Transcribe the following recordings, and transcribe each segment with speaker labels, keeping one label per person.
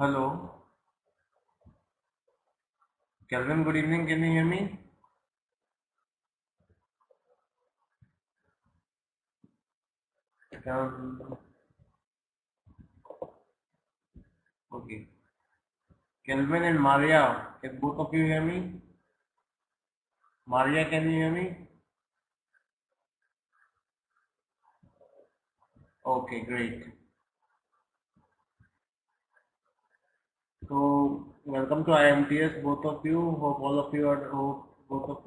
Speaker 1: Hello, Kelvin. Good evening. Can you hear me? Kel- Okay. Kelvin and Maria, can both of you hear me? Maria, can you hear me? Okay, great. So, welcome to IMTS, both of you. Hope both of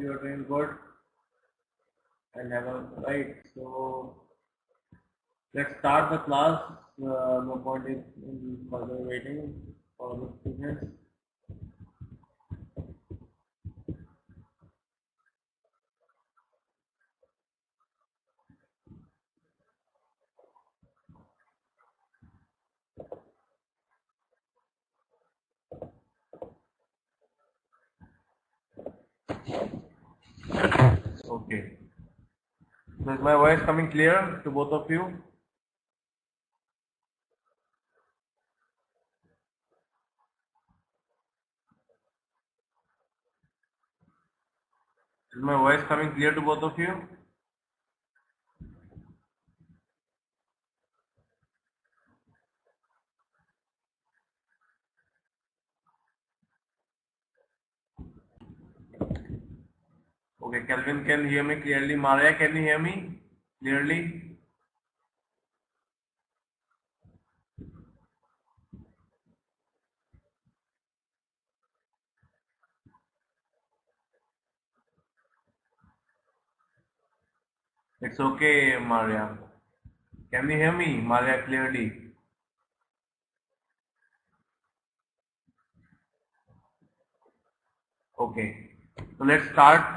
Speaker 1: you are doing good and have a right. So, let's start the class. No point in further waiting for the students. Okay. So, is my voice coming clear to both of you? Is my voice coming clear to both of you? Okay, Kelvin can hear me clearly. Maria, can you hear me clearly? It's okay, Maria. Can you hear me, Maria, clearly? Okay. So let's start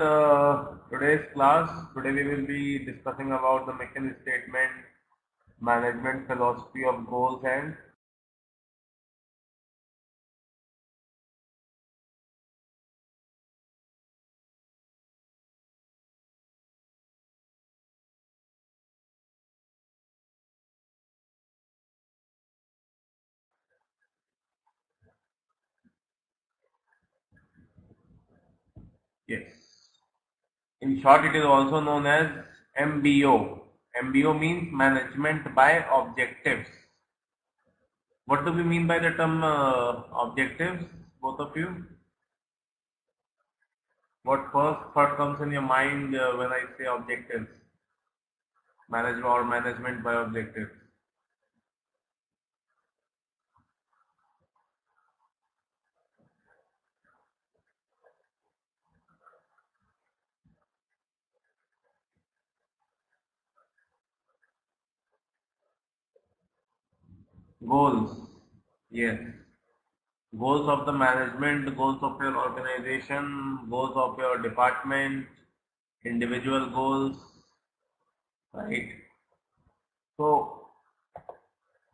Speaker 1: today's class. Today we will be discussing about the mission statement, management philosophy of goals and yes. In short, it is also known as MBO. MBO means management by objectives. What do we mean by the term objectives, both of you? What first thought comes in your mind when I say objectives? Management by objectives. Goals. Yes. Goals of the management, goals of your organization, goals of your department, individual goals, right? So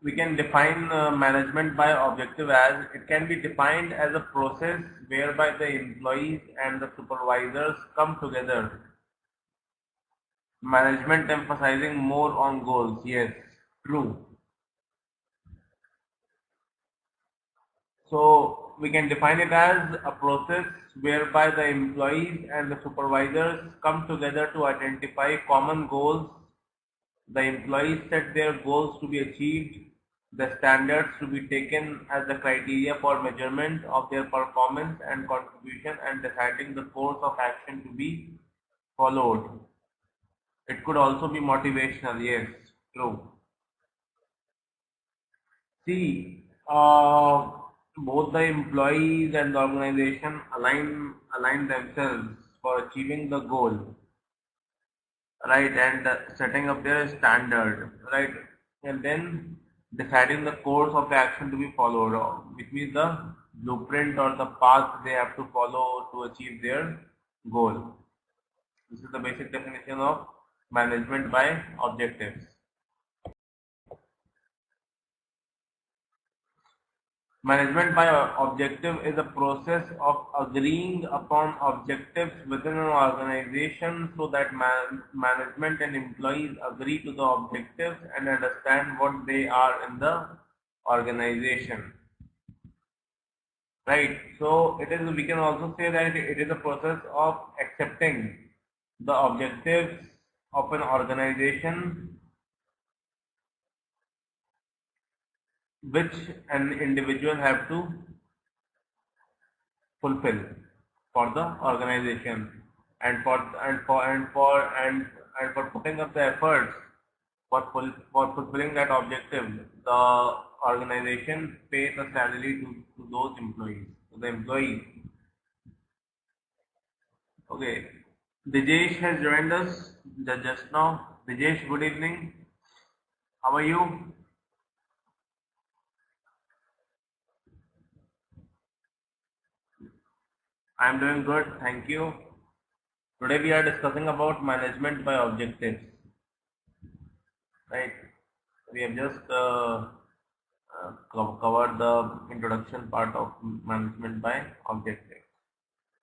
Speaker 1: we can define management by objective as it can be defined as a process whereby the employees and the supervisors come together. Management emphasizing more on goals. Yes, true. So we can define it as a process whereby the employees and the supervisors come together to identify common goals. The employees set their goals to be achieved, the standards to be taken as the criteria for measurement of their performance and contribution, and deciding the course of action to be followed. It could also be motivational. Yes, true. See, both the employees and the organization align themselves for achieving the goal, right? And setting up their standard, right? And then deciding the course of action to be followed, which means the blueprint or the path they have to follow to achieve their goal. This is the basic definition of management by objectives. Management by objective is a process of agreeing upon objectives within an organization so that management and employees agree to the objectives and understand what they are in the organization. right? So it is, we can also say that it is a process of accepting the objectives of an organization which an individual have to fulfill for the organization, and for putting up the efforts for fulfilling that objective, the organization pays a salary to those employees, to the employee. Okay. Dijesh has joined us just now. Dijesh, good evening. How are you? I am doing good, thank you. Today we are discussing about management by objectives, right? We have just covered the introduction part of management by objective.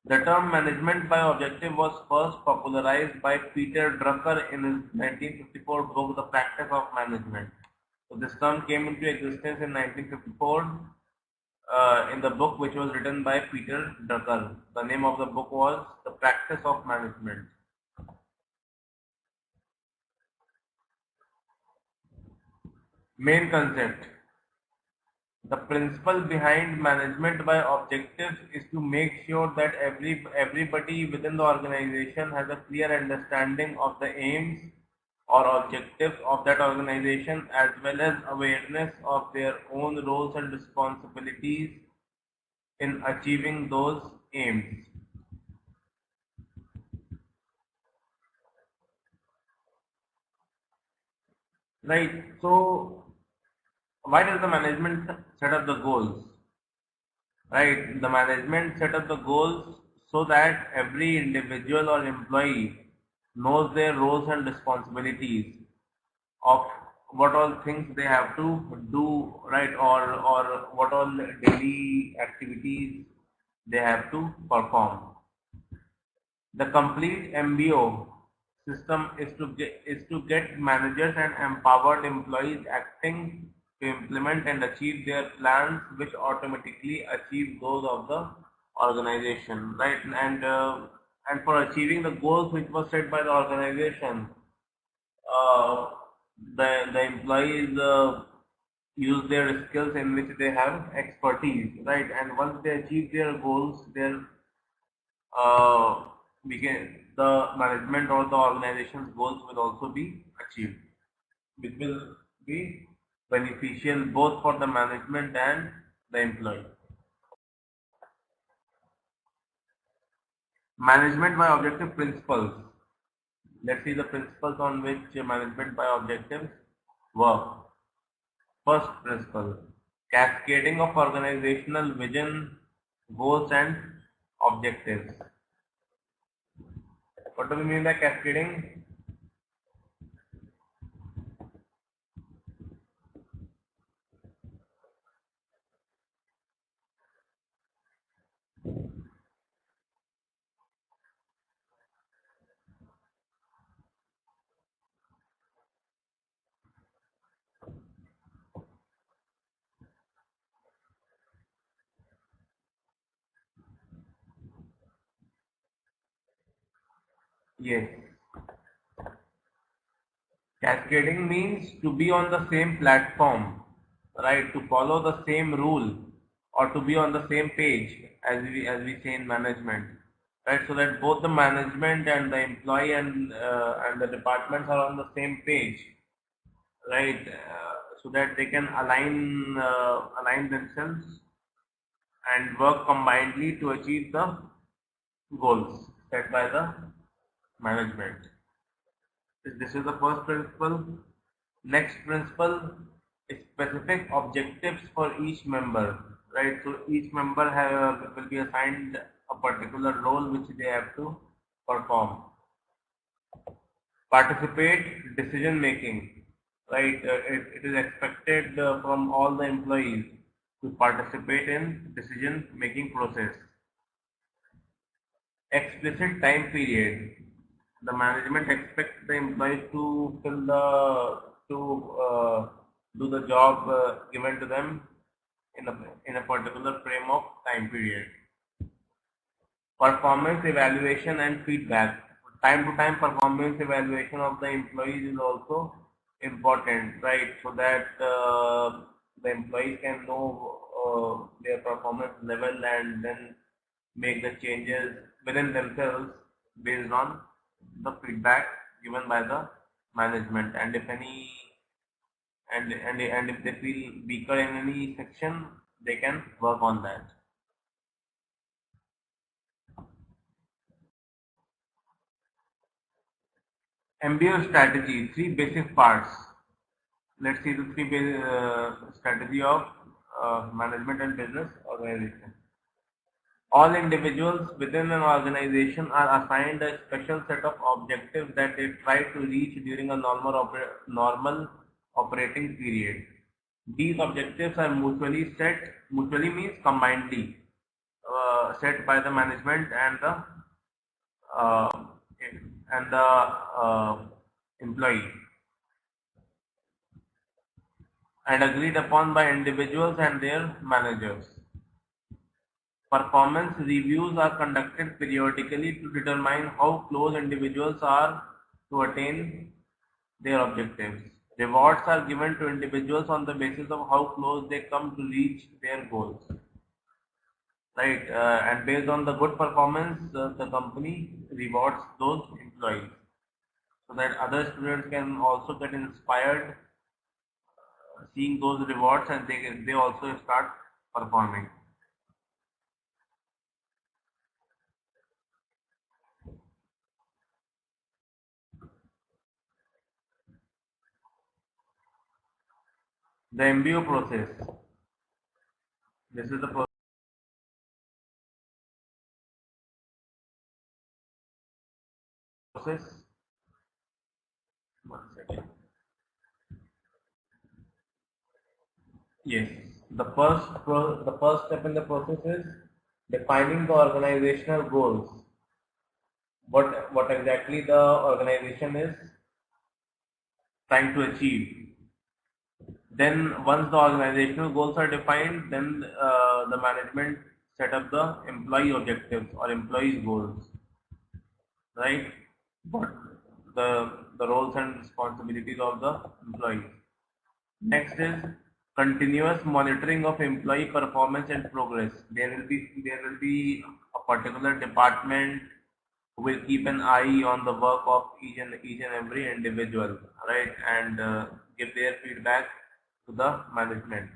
Speaker 1: The term management by objective was first popularized by Peter Drucker in his 1954 book, The Practice of Management. So this term came into existence in 1954 in the book which was written by Peter Drucker. The name of the book was The Practice of Management. Main concept. The principle behind management by objectives is to make sure that everybody within the organization has a clear understanding of the aims or objectives of that organization, as well as awareness of their own roles and responsibilities in achieving those aims. Right. So why does the management set up the goals? Right. The management set up the goals so that every individual or employee knows their roles and responsibilities of what all things they have to do, right, or what all daily activities they have to perform. The complete MBO system is to get managers and empowered employees acting to implement and achieve their plans, which automatically achieve those of the organization, right? And for achieving the goals which was set by the organization, uh, the employees use their skills in which they have expertise, right? And once they achieve their goals, their uh, the management or the organization's goals will also be achieved, which will be beneficial both for the management and the employee. Management by objective principles. Let's see the principles on which management by objectives work. First principle, cascading of organizational vision, goals and objectives. What do we mean by cascading? Yes. Cascading means to be on the same platform, right? To follow the same rule or to be on the same page, as we say in management, right? So that both the management and the employee and the departments are on the same page, right? So that they can align themselves and work combinedly to achieve the goals set by the management. This is the first principle. Next principle is specific objectives for each member, right? So each member will be assigned a particular role which they have to perform. Participate decision making, right? It is expected from all the employees to participate in decision making process. Explicit time period. The management expects the employees to fill the to do the job given to them in a particular frame of time period. Performance evaluation and feedback. Time to time performance evaluation of the employees is also important, right? So that the employees can know their performance level and then make the changes within themselves based on the feedback given by the management. And if any and if they feel weaker in any section, they can work on that. MBO strategy, three basic parts. Let's see the three strategy of management and business organization. All individuals within an organization are assigned a special set of objectives that they try to reach during a normal operating period. These objectives are mutually means combinedly set by the management uh, and the employee, and agreed upon by individuals and their managers. Performance reviews are conducted periodically to determine how close individuals are to attain their objectives. Rewards are given to individuals on the basis of how close they come to reach their goals. Right, and based on the good performance, the company rewards those employees so that other students can also get inspired seeing those rewards, and they also start performing. The MBO process. This is the process. One second. Yes, the first step in the process is defining the organizational goals. What exactly the organization is trying to achieve. Then once the organizational goals are defined, then the management set up the employee objectives or employees goals, right? What the roles and responsibilities of the employees. Next is continuous monitoring of employee performance and progress. There will be a particular department who will keep an eye on the work of each and every individual, right, and give their feedback to the management.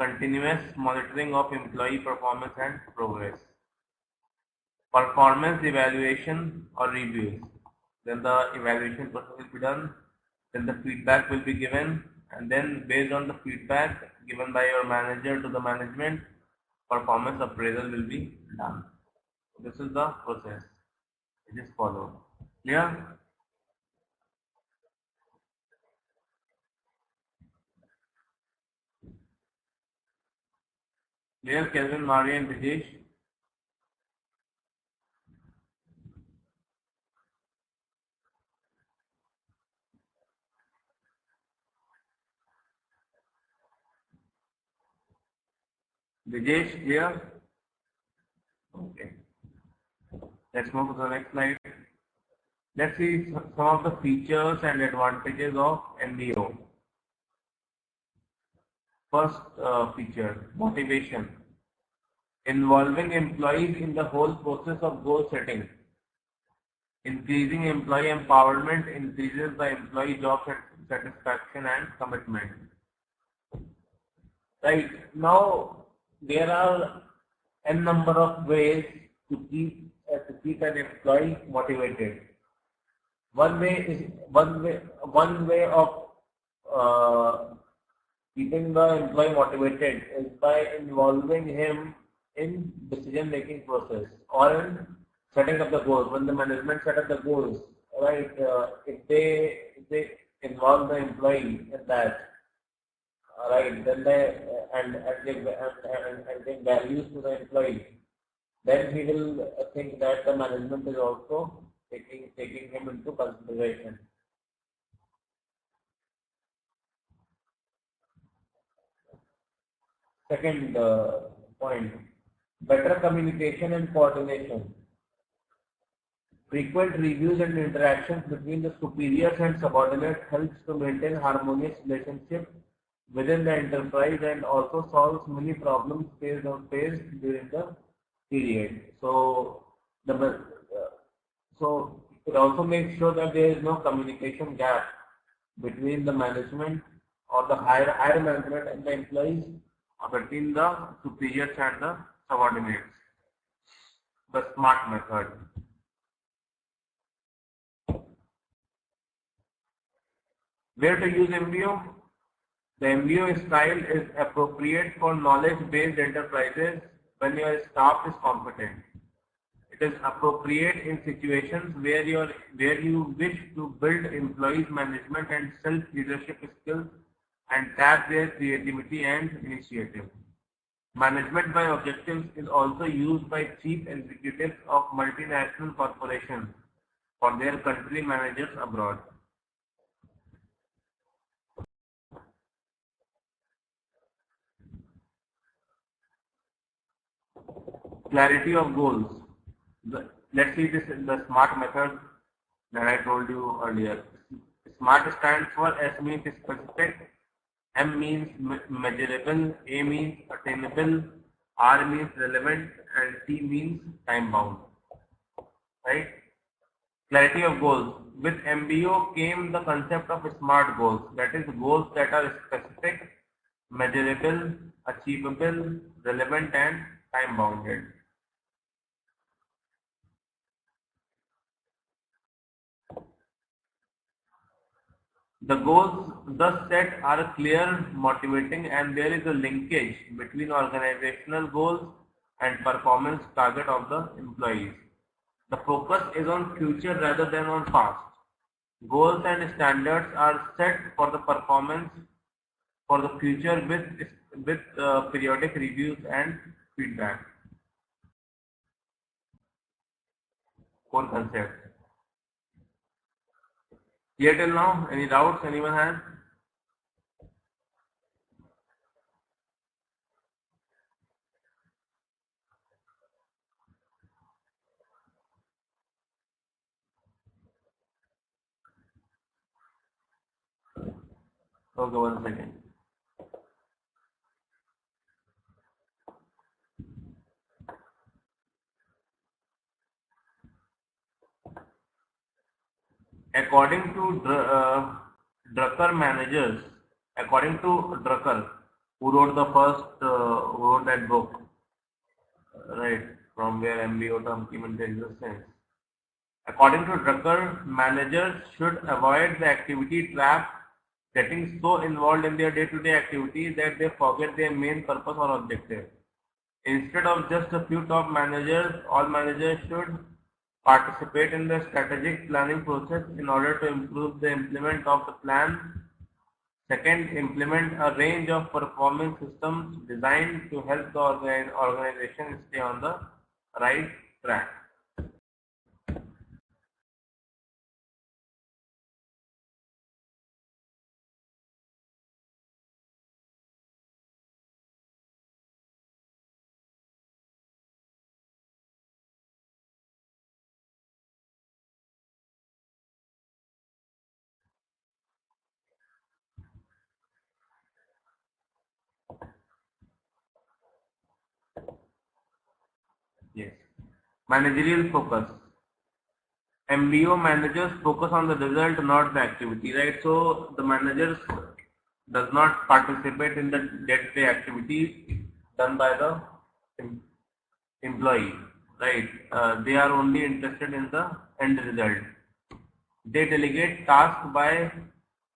Speaker 1: Continuous monitoring of employee performance and progress. Performance evaluation or reviews. Then the evaluation process will be done. Then the feedback will be given, and then based on the feedback given by your manager to the management, performance appraisal will be done. This is the process. It is followed. Clear? Clear, Kelvin, Maria, and Brijesh? Brijesh, clear? Okay. Let's move to the next slide. Let's see some of the features and advantages of MBO. First feature, motivation. Involving employees in the whole process of goal setting. Increasing employee empowerment increases the employee job satisfaction and commitment. Right now, there are n number of ways to keep an employee motivated. One way of keeping the employee motivated is by involving him in decision making process or in setting up the goals. When the management set up the goals, right? If they involve the employee in that, right? Then and give values to the employee. Then he will think that the management is also taking him into consideration. Second point, better communication and coordination. Frequent reviews and interactions between the superiors and subordinates helps to maintain harmonious relationship within the enterprise and also solves many problems faced during the period. So it also makes sure that there is no communication gap between the management or the higher management and the employees, or between the superiors and the subordinates. The SMART method. Where to use MBO? The MBO style is appropriate for knowledge-based enterprises when your staff is competent. It is appropriate in situations where you wish to build employees management and self-leadership skills and tap their creativity and initiative. Management by objectives is also used by chief executives of multinational corporations for their country managers abroad. Clarity of goals. Let's see this in the SMART method that I told you earlier. SMART stands for S means specific, M means measurable, A means attainable, R means relevant, and T means time bound. Right? Clarity of goals. With MBO came the concept of SMART goals, that is goals that are specific, measurable, achievable, relevant, and time bounded. The goals thus set are clear, motivating, and there is a linkage between organizational goals and performance target of the employees. The focus is on future rather than on past. Goals and standards are set for the performance for the future with periodic reviews and feedback. Core concept. Clear till now? Any doubts anyone has? Okay, 1 second. According to Drucker, who wrote who wrote that book, right, from where MBO term came into existence. According to Drucker, managers should avoid the activity trap, getting so involved in their day-to-day activities that they forget their main purpose or objective. Instead of just a few top managers, all managers should participate in the strategic planning process in order to improve the implement of the plan. Second, implement a range of performance systems designed to help the organization stay on the right track. Yes. Managerial focus. MBO managers focus on the result, not the activity, right? So the managers does not participate in the day-to-day activities done by the employee, right? They are only interested in the end result. They delegate tasks by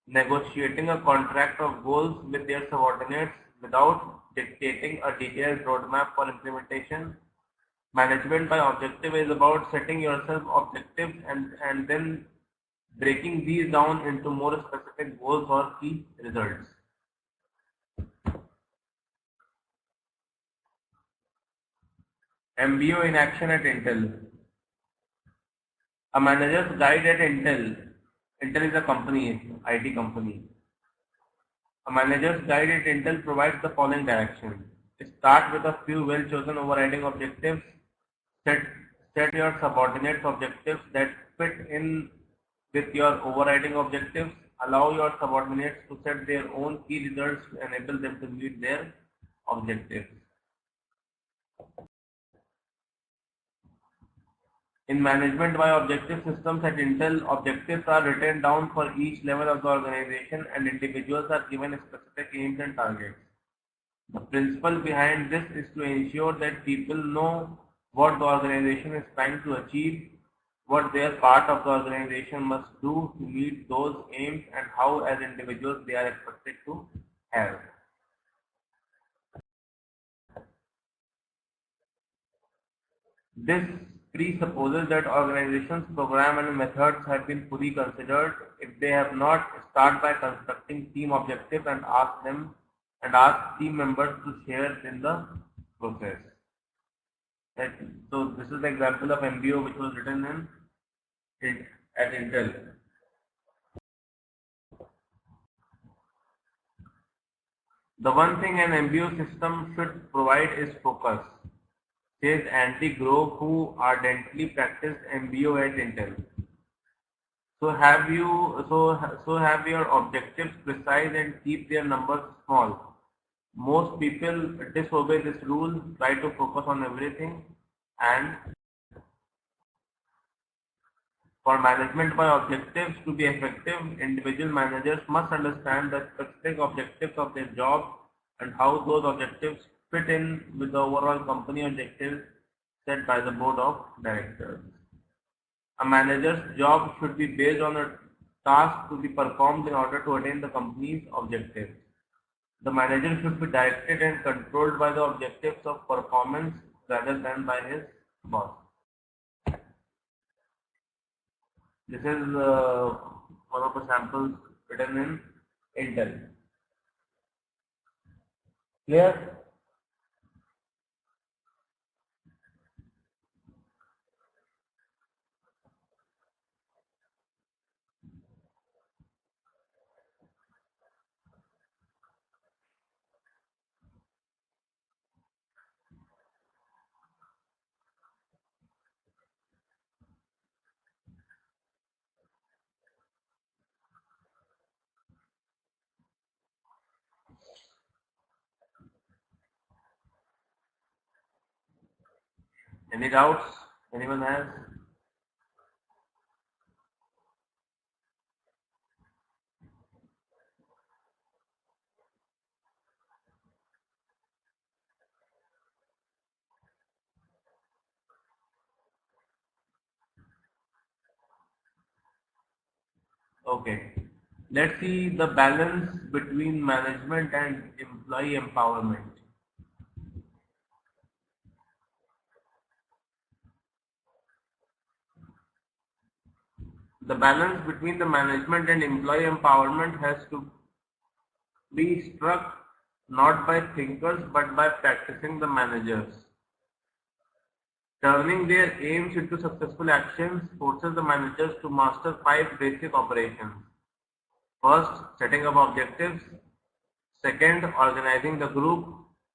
Speaker 1: negotiating a contract of goals with their subordinates without dictating a detailed roadmap for implementation. Management by objective is about setting yourself objectives and then breaking these down into more specific goals or key results. MBO in action at Intel. A manager's guide at Intel. Intel is a company, IT company. A manager's guide at Intel provides the following direction. Start with a few well-chosen overriding objectives. Set, set your subordinate objectives that fit in with your overriding objectives. Allow your subordinates to set their own key results to enable them to meet their objectives. In management by objective systems at Intel, objectives are written down for each level of the organization and individuals are given specific aims and targets. The principle behind this is to ensure that people know what the organization is trying to achieve, what their part of the organization must do to meet those aims, and how as individuals they are expected to help. This presupposes that organizations' program and methods have been fully considered. If they have not, start by constructing team objectives and ask team members to share in the process. Right? So this is the example of MBO which was written at Intel. The one thing an MBO system should provide is focus, says Andy Grove, who ardently practiced MBO at Intel. So have your objectives precise and keep their numbers small. Most people disobey this rule, try to focus on everything, and for management by objectives to be effective, individual managers must understand the specific objectives of their job and how those objectives fit in with the overall company objectives set by the board of directors. A manager's job should be based on a task to be performed in order to attain the company's objectives. The manager should be directed and controlled by the objectives of performance rather than by his boss. This is one of the samples written in Intel. Clear? Any doubts? Anyone has? Okay. Let's see the balance between management and employee empowerment. The balance between the management and employee empowerment has to be struck not by thinkers but by practicing the managers. Turning their aims into successful actions forces the managers to master 5 basic operations. First, setting up objectives. Second, organizing the group.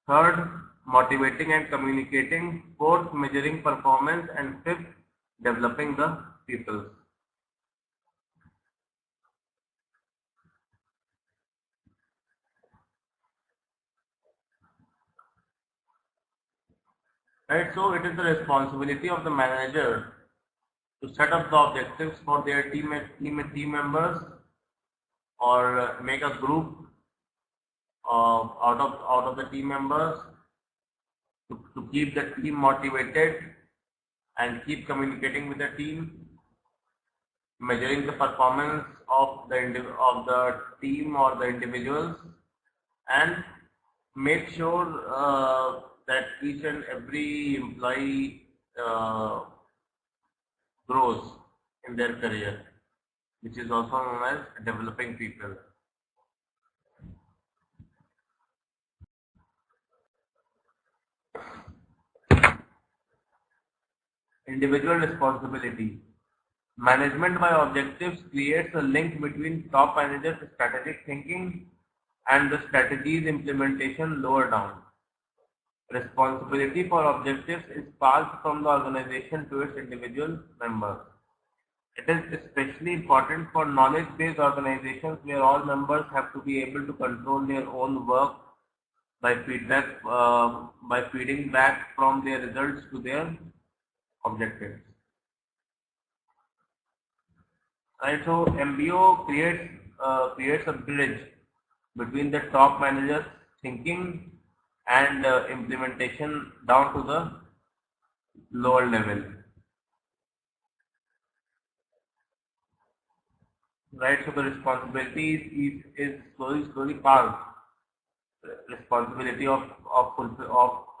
Speaker 1: Third, motivating and communicating. Fourth, measuring performance. And fifth, developing the people. Right, so it is the responsibility of the manager to set up the objectives for their team members, or make a group out of the team members to keep the team motivated and keep communicating with the team, measuring the performance of the team or the individuals, and make sure that each and every employee grows in their career, which is also known as developing people. Individual responsibility. Management by objectives creates a link between top managers' strategic thinking and the strategy's implementation lower down. Responsibility for objectives is passed from the organization to its individual members. It is especially important for knowledge-based organizations where all members have to be able to control their own work by feeding back from their results to their objectives. Right, so MBO creates a bridge between the top managers' thinking and implementation down to the lower level. Right, so the responsibility is slowly passed. Responsibility of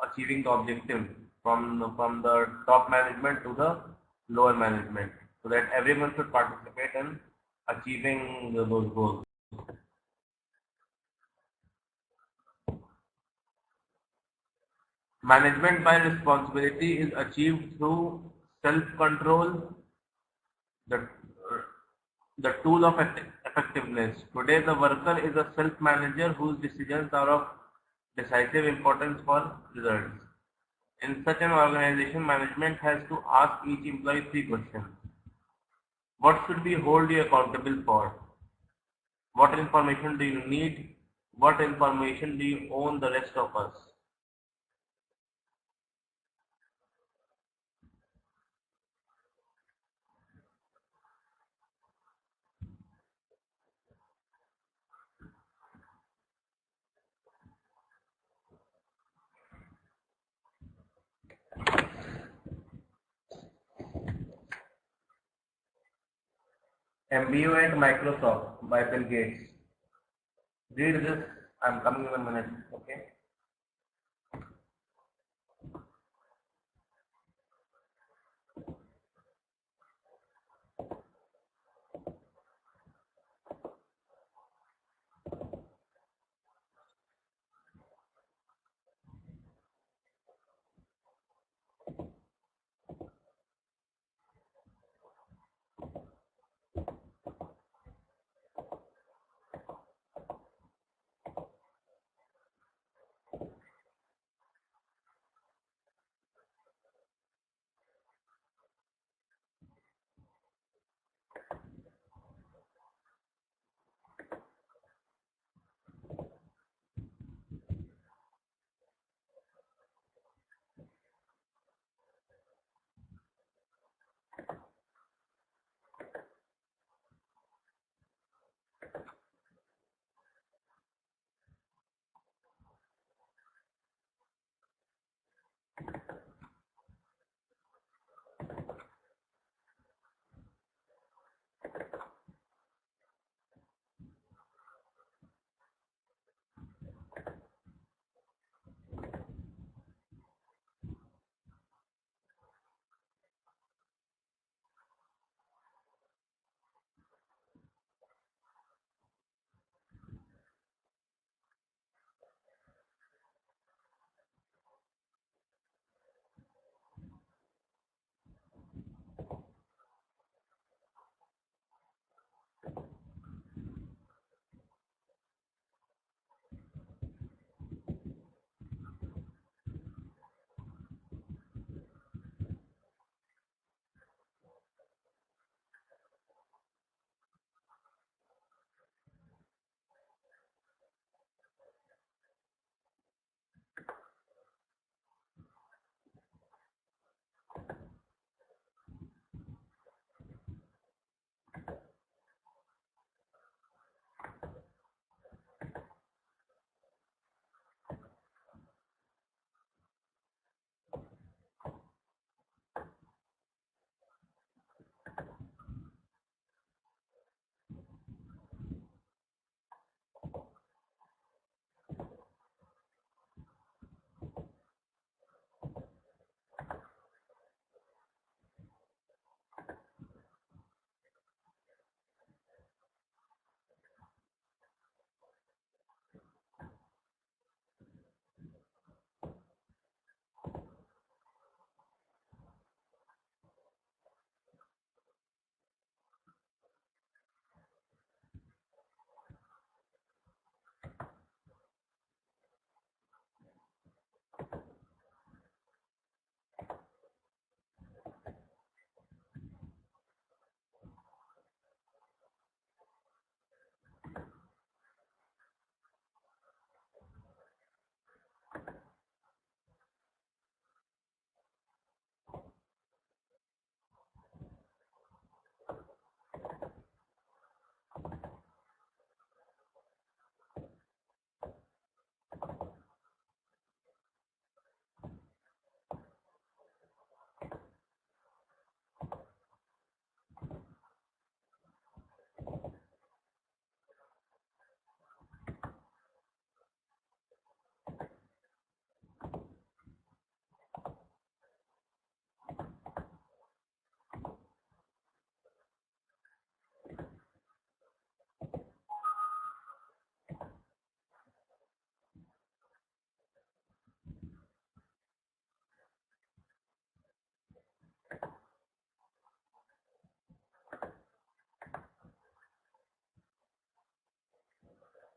Speaker 1: achieving the objective from the top management to the lower management, so that everyone should participate in achieving those goals. Management by responsibility is achieved through self-control, the the tool of effectiveness. Today, the worker is a self-manager whose decisions are of decisive importance for results. In such an organization, management has to ask each employee three questions. What should we hold you accountable for? What information do you need? What information do you own the rest of us? MBO and Microsoft by Bill Gates. Read this. I'm coming in a minute. Okay.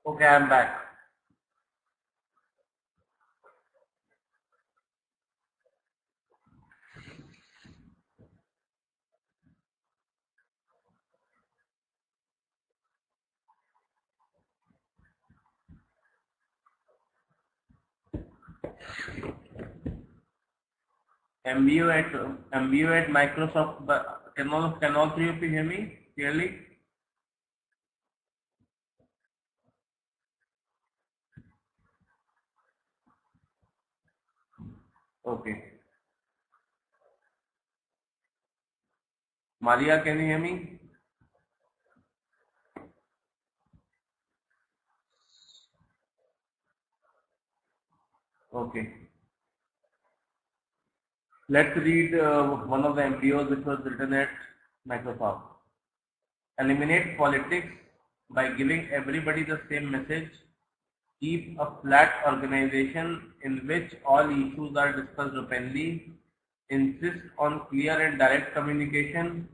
Speaker 1: Okay, I'm back. MBO at Microsoft. Can all three of you hear me clearly? Okay. Maria, can you hear me? Okay. Let's read one of the MBOs which was written at Microsoft. Eliminate politics by giving everybody the same message. Keep a flat organization in which all issues are discussed openly. Insist on clear and direct communication.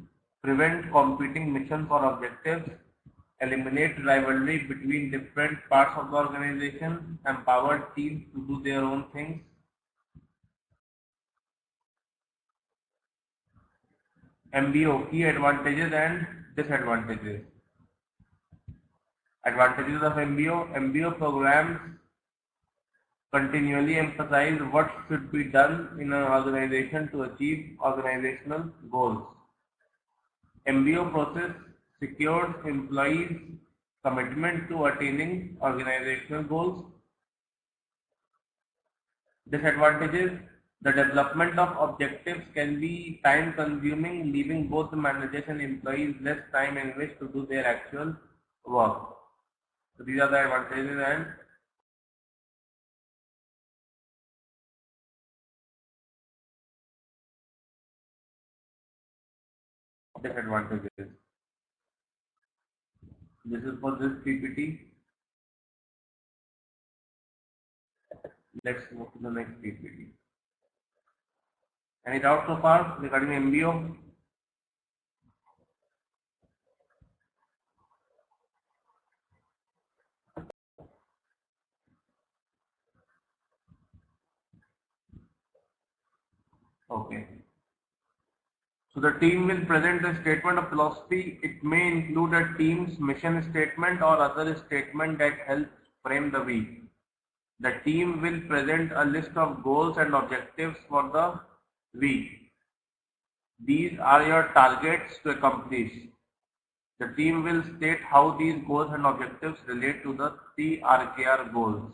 Speaker 1: Prevent competing missions or objectives. Eliminate rivalry between different parts of the organization. Empower teams to do their own things. MBO, key advantages and disadvantages. Advantages of MBO. MBO programs continually emphasize what should be done in an organization to achieve organizational goals. MBO process secures employees' commitment to attaining organizational goals. Disadvantages: the development of objectives can be time consuming, leaving both the managers and employees less time in which to do their actual work. So these are the advantages and disadvantages. This is for this PPT. Let's move to the next PPT. Any doubt so far regarding MBO? Okay. So the team will present a statement of philosophy. It may include a team's mission statement or other statement that helps frame the week. The team will present a list of goals and objectives for the week. These are your targets to accomplish. The team will state how these goals and objectives relate to the three RKR goals.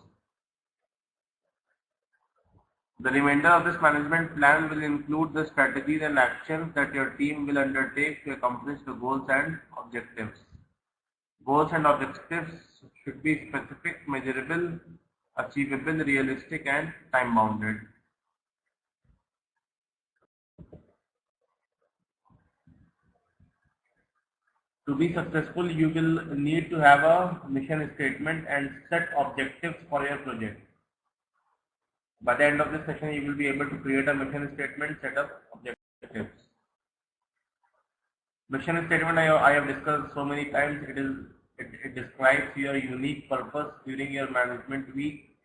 Speaker 1: The remainder of this management plan will include the strategies and actions that your team will undertake to accomplish the goals and objectives. Goals and objectives should be specific, measurable, achievable, realistic, and time-bounded. To be successful, you will need to have a mission statement and set objectives for your project. By the end of this session, you will be able to create a mission statement, set up objectives. Mission statement I have discussed so many times. It describes your unique purpose during your management week.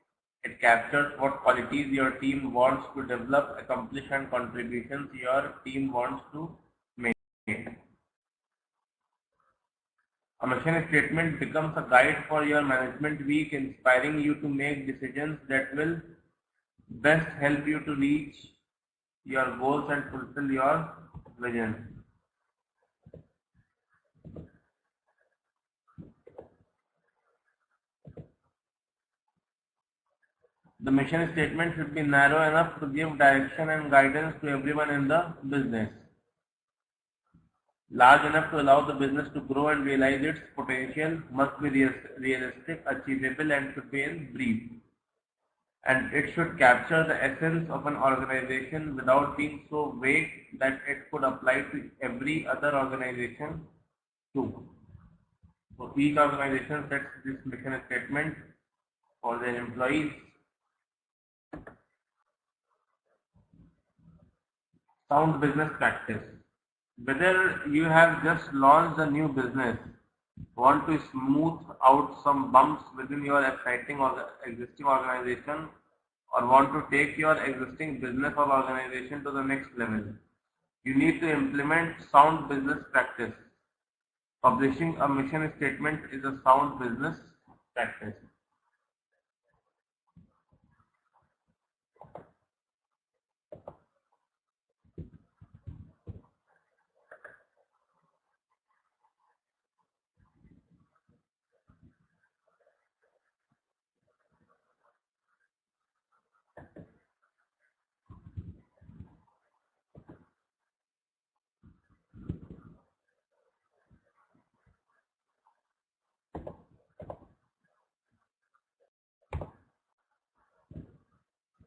Speaker 1: It captures what qualities your team wants to develop, accomplish, and contributions your team wants to make. A mission statement becomes a guide for your management week, inspiring you to make decisions that will best help you to reach your goals and fulfill your vision. The mission statement should be narrow enough to give direction and guidance to everyone in the business. Large enough to allow the business to grow and realize its potential, must be realistic, achievable, and should be in brief. And it should capture the essence of an organization without being so vague that it could apply to every other organization too. So each organization sets this mission statement for their employees. Sound business practice. Whether you have just launched a new business, Want to smooth out some bumps within your exciting or existing organization, or want to take your existing business or organization to the next level. You need to implement sound business practice. Publishing a mission statement is a sound business practice.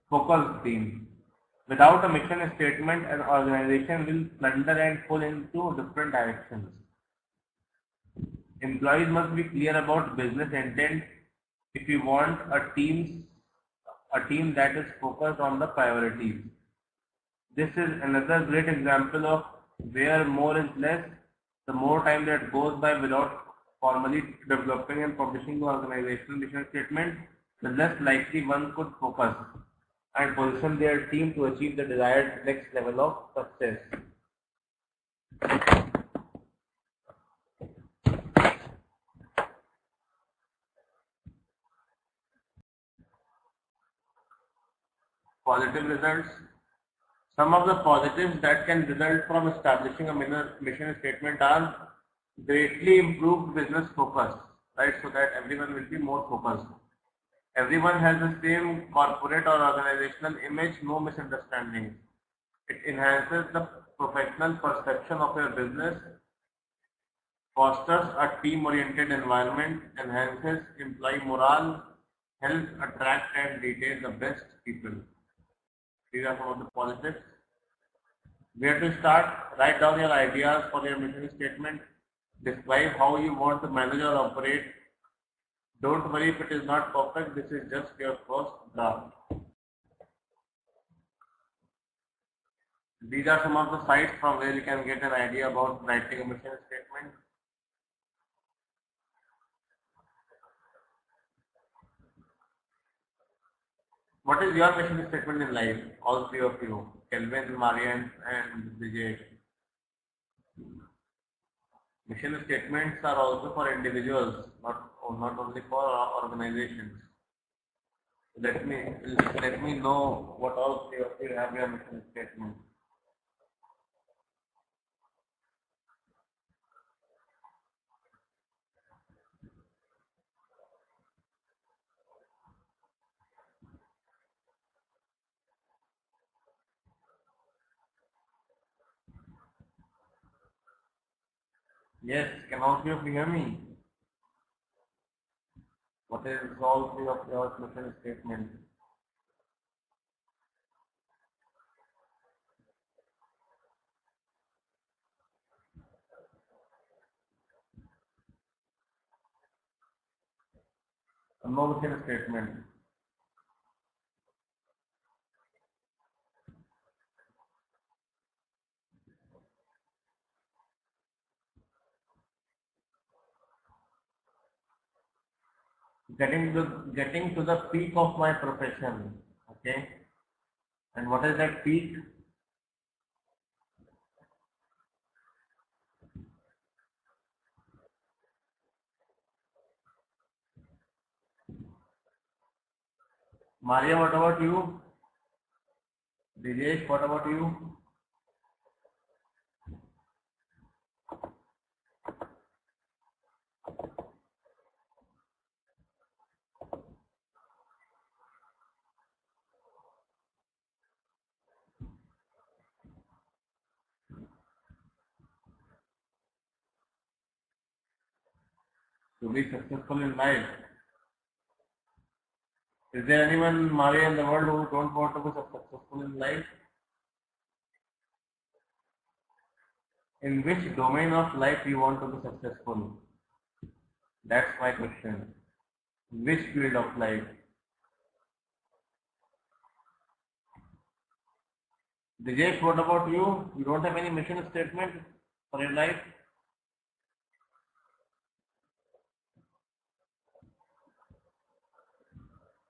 Speaker 1: Focus theme. Without a mission statement, an organization will plunder and pull into different directions. Employees must be clear about business intent if you want a team that is focused on the priorities. This is another great example of where more is less. The more time that goes by without formally developing and publishing the organizational mission statement, the less likely one could focus and position their team to achieve the desired next level of success. Positive results. Some of the positives that can result from establishing a mission statement are greatly improved business focus, right? So that everyone will be more focused. Everyone has the same corporate or organizational image, no misunderstandings. It enhances the professional perception of your business, fosters a team-oriented environment, enhances employee morale, helps attract and retain the best people. These are some of the positives. Where to start? Write down your ideas for your mission statement. Describe how you want to manage or operate. Don't worry if it is not perfect. This is just your first draft. These are some of the sites from where you can get an idea about writing a mission statement. What is your mission statement in life? All three of you, Kelvin, Marian, and Vijay. Mission statements are also for individuals, not only for organizations. Let me know what all three of you have your mission statement. Yes, can all three of you hear me? What is all three of your mission statement? No mission statement. Getting to the peak of my profession. Okay. And what is that peak? Maria, what about you? Dijesh, what about you? To be successful in life. Is there anyone, Maria, in the world who don't want to be successful in life? In which domain of life you want to be successful? That's my question. Which field of life? Dijesh, what about you? You don't have any mission statement for your life?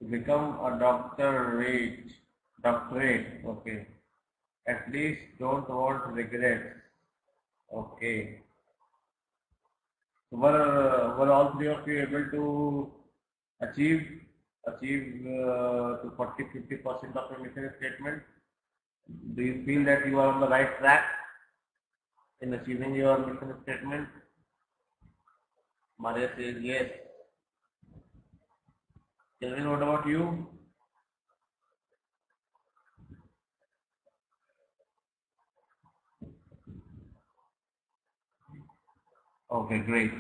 Speaker 1: become a doctorate, okay. At least don't want regrets, okay. Were all three of you able to achieve to 40-50% of your mission statement? Do you feel that you are on the right track in achieving your mission statement? Maria says yes. Kelvin, what about you? Okay, great.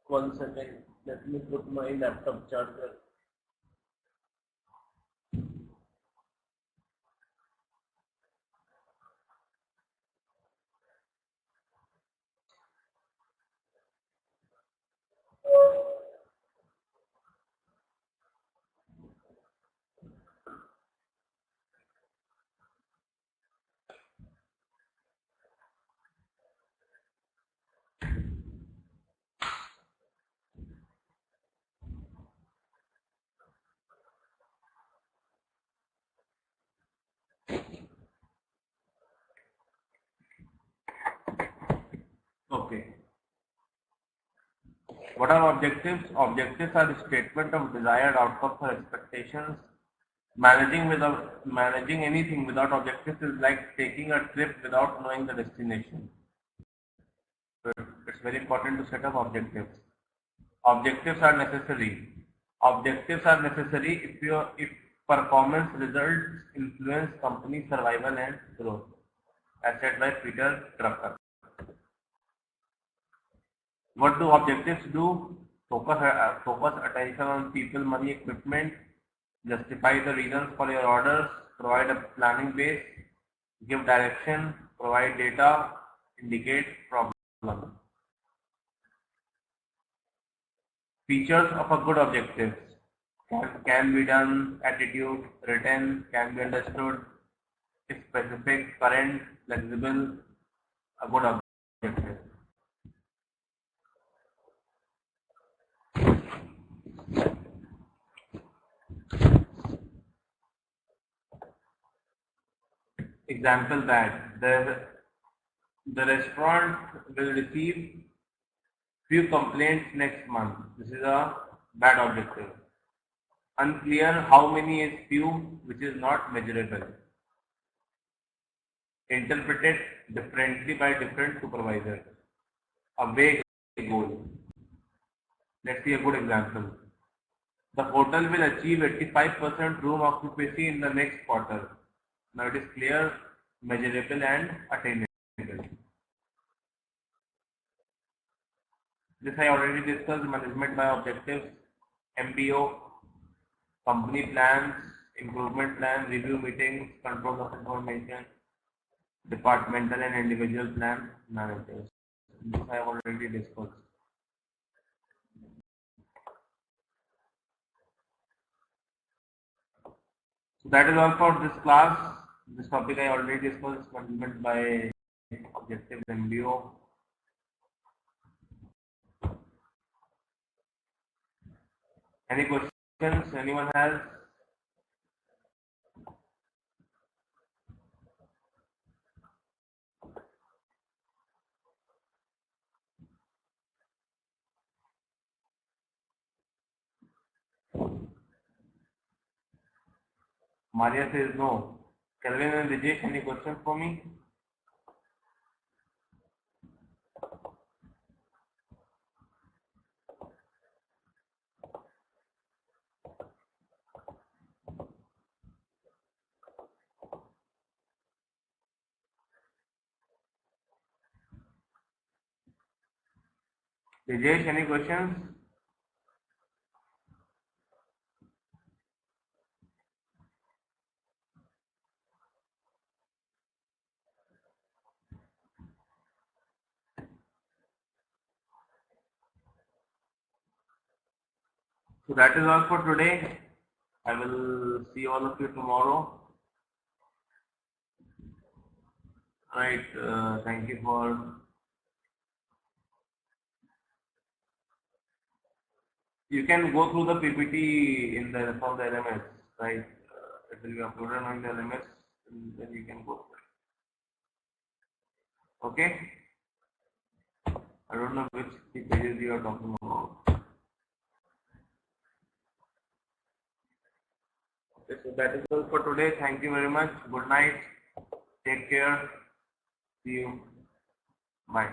Speaker 1: One second. Let me put my laptop charger. Okay. What are objectives? Objectives are a statement of desired outcomes or expectations. Managing anything without objectives is like taking a trip without knowing the destination. So it's very important to set up objectives. Objectives are necessary. Objectives are necessary if performance results influence company survival and growth, as said by Peter Drucker. What do objectives do? Focus attention on people, money, equipment, justify the reasons for your orders, provide a planning base, give direction, provide data, indicate problem. Features of a good objective: can be done, attitude, written, can be understood, specific, current, flexible, a good objective. Example that the restaurant will receive few complaints next month. This is a bad objective. Unclear how many is few, which is not measurable. Interpreted differently by different supervisors. A vague goal. Let's see a good example. The hotel will achieve 85% room occupancy in the next quarter. Now it is clear, measurable and attainable. This I already discussed: management by objectives, MBO, company plans, improvement plans, review meetings, control of information, departmental and individual plan managers. This I have already discussed. So that is all for this class. This topic I already discussed: management by objectives, MBO. Any questions anyone has? Maria says no. Kelvin and Rajesh, any questions for me? Rajesh, any questions? So that is all for today. I will see all of you tomorrow. Right. Thank you for. You can go through the PPT in the from the LMS. Right. It will be uploaded on the LMS. And then you can go. Okay. I don't know which pages you are talking about. Okay, so that is all for today. Thank you very much. Good night. Take care. See you. Bye.